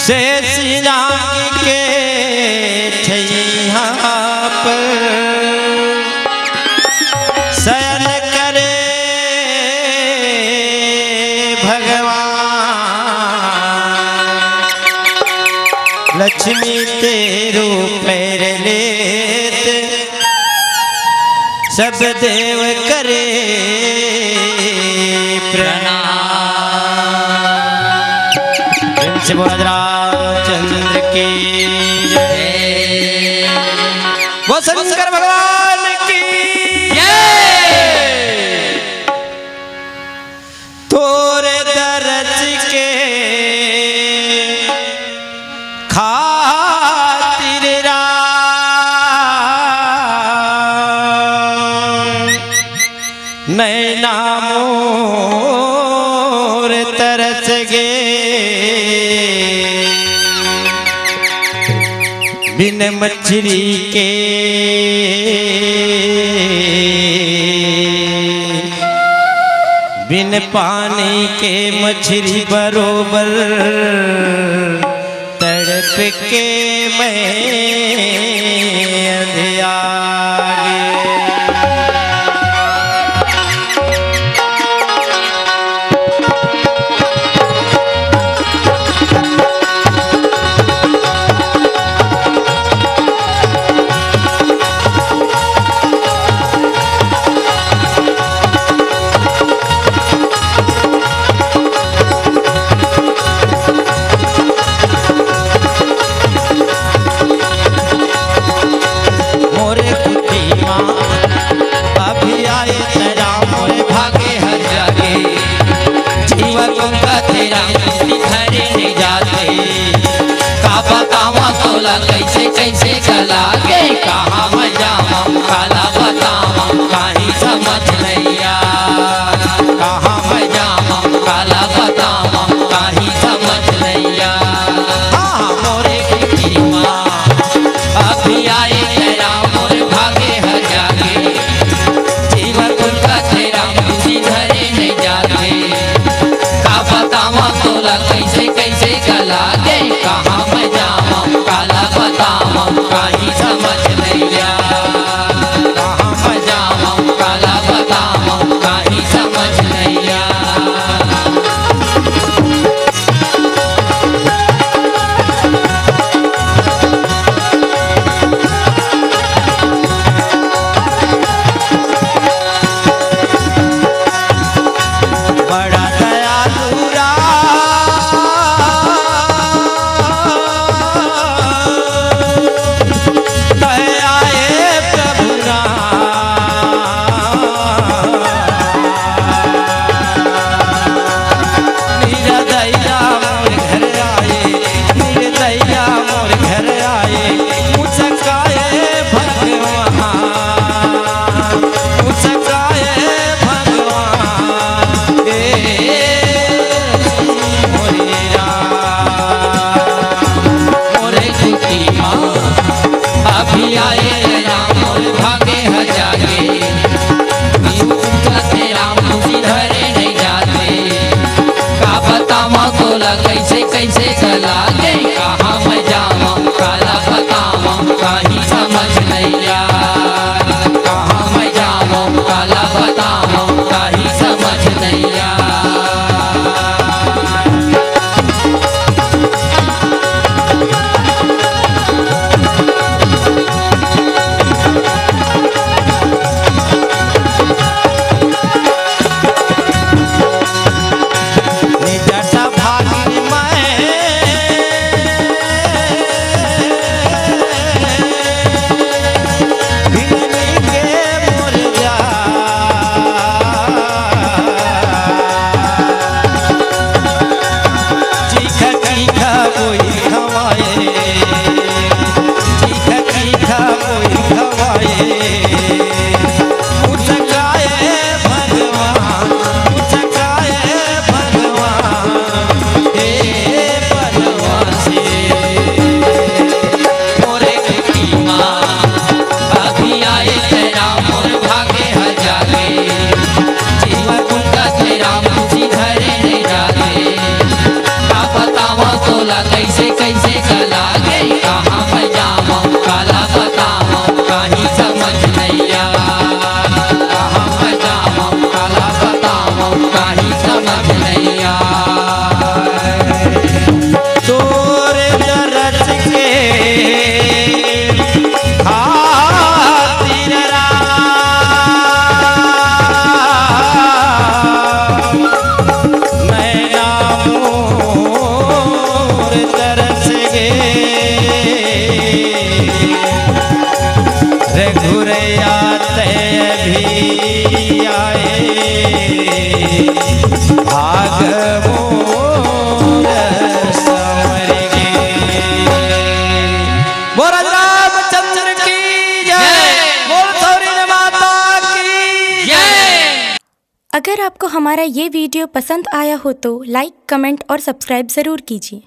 शेष नाग के ठैया पर शयन करे भगवान। लक्ष्मी तेरू पैर लेत सब देव करे प्रणाम। रामचंद्र की जय। वो शंकर भगवान की जय। तोरे दरज के खातिर राम नैना मोर तरस गे। बिन मछली के बिन पानी के मछली बरोबर तड़प के मैं अंधियागे। कैसे कैसे चला के कहाँ मजा काला बतावा कहीं समझ नैया। कहाँ मजा काला बतावा कहीं समझ नैया। मोरे की माँ अभी आए तेरा मोरे भागे हर जागे। जीवन उनका तेरा मुझे धरे नहीं जाते। का बतावा तोला कैसे कैसे चला के कहाँ मजा काला बतावा कहीं समझ नैया। कहाँ मजावा काला बतावा कहीं समझ नैया। बड़ा दयालु कैसे कैसे चला गए कहाँ मैं जावा काला बतावा कहीं समझ नैया। कहाँ मैं जावा काला बतावा कहीं समझ नैया। जटा भागी मैं बोल रामचंद्र की जय, बोल सौरी माता की जय। अगर आपको हमारा ये वीडियो पसंद आया हो तो लाइक, कमेंट और सब्सक्राइब ज़रूर कीजिए।